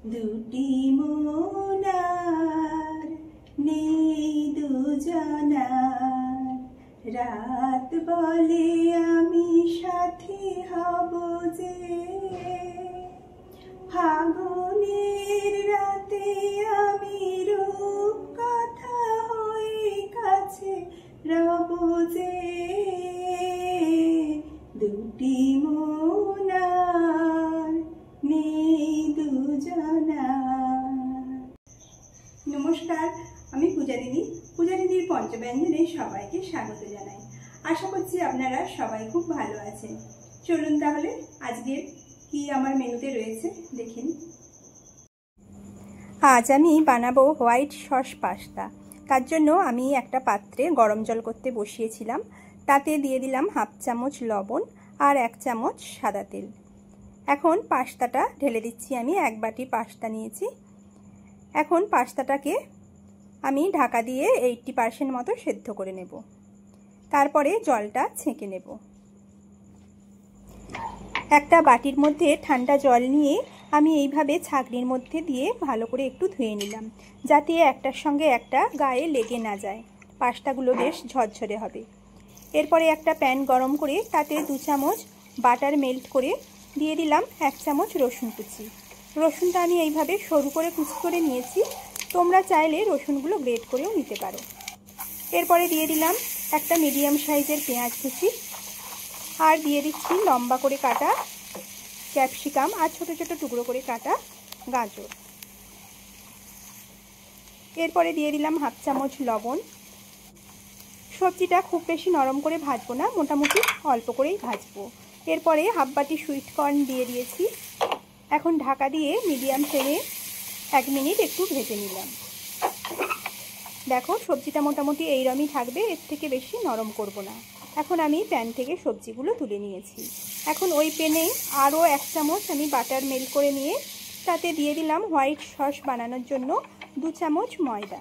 দুটি মনার নেই দুজনার, রাত বলে আমি সাথী হব যে, ফাগুনের রাতে আমি রূপ কথা হয়ে কাছে রব যে, দুটি মনার নেই দুজনার। নমস্কার, আমি পূজা দিদি। পূজা দিদির পঞ্চব্যঞ্জনে সবাইকে স্বাগত জানাই। আশা করছি আপনারা সবাই খুব ভালো আছেন। চলুন তাহলে আজকের কি আমার মেনুতে রয়েছে দেখুন। আজ আমি বানাবো হোয়াইট সস পাস্তা। তার জন্য আমি একটা পাত্রে গরম জল করতে বসিয়েছিলাম। তাতে দিয়ে দিলাম 1/2 চামচ লবণ আর 1 চামচ সাদা তেল। এখন পাস্তাটা ঢেলে দিচ্ছি। আমি 1 বাটি পাস্তা নিয়েছি। এখন পাস্তাটাকে আমি ঢাকা দিয়ে 80% মতো সেদ্ধ করে নেব। তারপরে জলটা ছেঁকে নেব। একটা বাটির মধ্যে ঠান্ডা জল নিয়ে আমি এইভাবে ছাঁকনির মধ্যে দিয়ে ভালো করে একটু ধুয়ে নিলাম, যাতে একটার সঙ্গে একটা গায়ে লেগে না যায়। পাস্তাগুলো বেশ ঝরঝরে হবে। এরপরে একটা প্যান গরম করে তাতে 2 চামচ বাটার মেল্ট করে দিয়ে দিলাম 1 চামচ রসুন কুচি। রসুনটা আমি এইভাবে সরু করে কুচি করে নিয়েছি। তোমরা চাইলে রসুনগুলো গ্রেট করেও নিতে পারো। এরপরে দিয়ে দিলাম একটা মিডিয়াম সাইজের পেঁয়াজ কুচি, আর দিয়ে দিচ্ছি লম্বা করে কাটা ক্যাপসিকাম আর ছোট ছোট টুকরো করে কাটা গাজর। এরপরে দিয়ে দিলাম 1/2 চামচ লবণ। সবজিটা খুব বেশি নরম করে ভাজবো না, মোটামুটি অল্প করেই ভাজবো। এরপরে 1/2 বাটি সুইট কর্ন দিয়ে দিয়েছি। এখন ঢাকা দিয়ে মিডিয়াম ফ্লেমে 1 মিনিট একটু ভেজে নিলাম। দেখো সবজিটা মোটামুটি এইরকমই থাকবে, এর থেকে বেশি নরম করব না। এখন আমি প্যান থেকে সবজিগুলো তুলে নিয়েছি। এখন ওই প্যানে আরও 1 চামচ আমি বাটার মেল্ট করে নিয়ে তাতে দিয়ে দিলাম হোয়াইট সস বানানোর জন্য 2 চামচ ময়দা।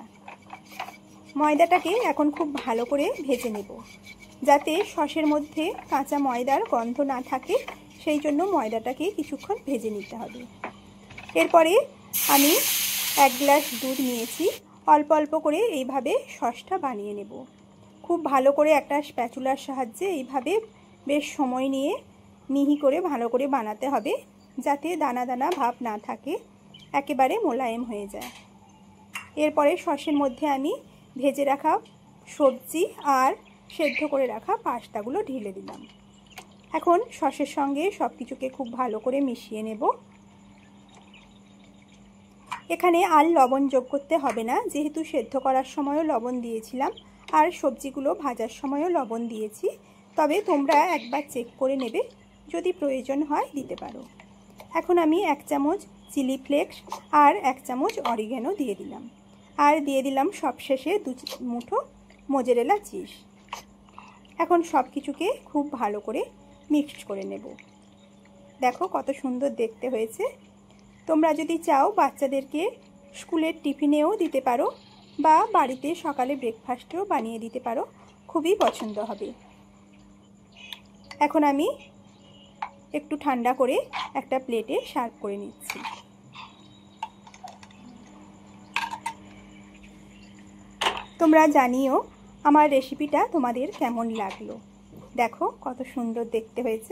ময়দাটাকে এখন খুব ভালো করে ভেজে নেব, যাতে সসের মধ্যে কাঁচা ময়দার গন্ধ না থাকে। সেই জন্য ময়দাটাকে কিছুক্ষণ ভেজে নিতে হবে। এরপরে আমি 1 গ্লাস দুধ নিয়েছি। অল্প অল্প করে এইভাবে সসটা বানিয়ে নেব। খুব ভালো করে একটা স্প্যাচুলার সাহায্যে এইভাবে বেশ সময় নিয়ে মিহি করে ভালো করে বানাতে হবে, যাতে দানা দানা ভাব না থাকে, একেবারে মোলায়েম হয়ে যায়। এরপরে সসের মধ্যে আমি ভেজে রাখা সবজি আর সেদ্ধ করে রাখা পাস্তাগুলো ঢেলে দিলাম। এখন সসের সঙ্গে সব কিছুকে খুব ভালো করে মিশিয়ে নেব। এখানে আর লবণ যোগ করতে হবে না, যেহেতু সেদ্ধ করার সময়ও লবণ দিয়েছিলাম আর সবজিগুলো ভাজার সময়ও লবণ দিয়েছি। তবে তোমরা একবার চেক করে নেবে, যদি প্রয়োজন হয় দিতে পারো। এখন আমি 1 চামচ চিলি ফ্লেক্স আর 1 চামচ অরিগ্যানো দিয়ে দিলাম, আর দিয়ে দিলাম সবশেষে 2 মুঠো মোজারেলা চিজ। এখন সব কিছুকে খুব ভালো করে মিক্সড করে নেব। দেখো কত সুন্দর দেখতে হয়েছে। তোমরা যদি চাও বাচ্চাদেরকে স্কুলের টিফিনেও দিতে পারো, বা বাড়িতে সকালে ব্রেকফাস্টেও বানিয়ে দিতে পারো, খুবই পছন্দ হবে। এখন আমি একটু ঠান্ডা করে একটা প্লেটে সার্ভ করে নিচ্ছি। তোমরা জানিও আমার রেসিপিটা তোমাদের কেমন লাগলো। দেখো কত সুন্দর দেখতে হয়েছে।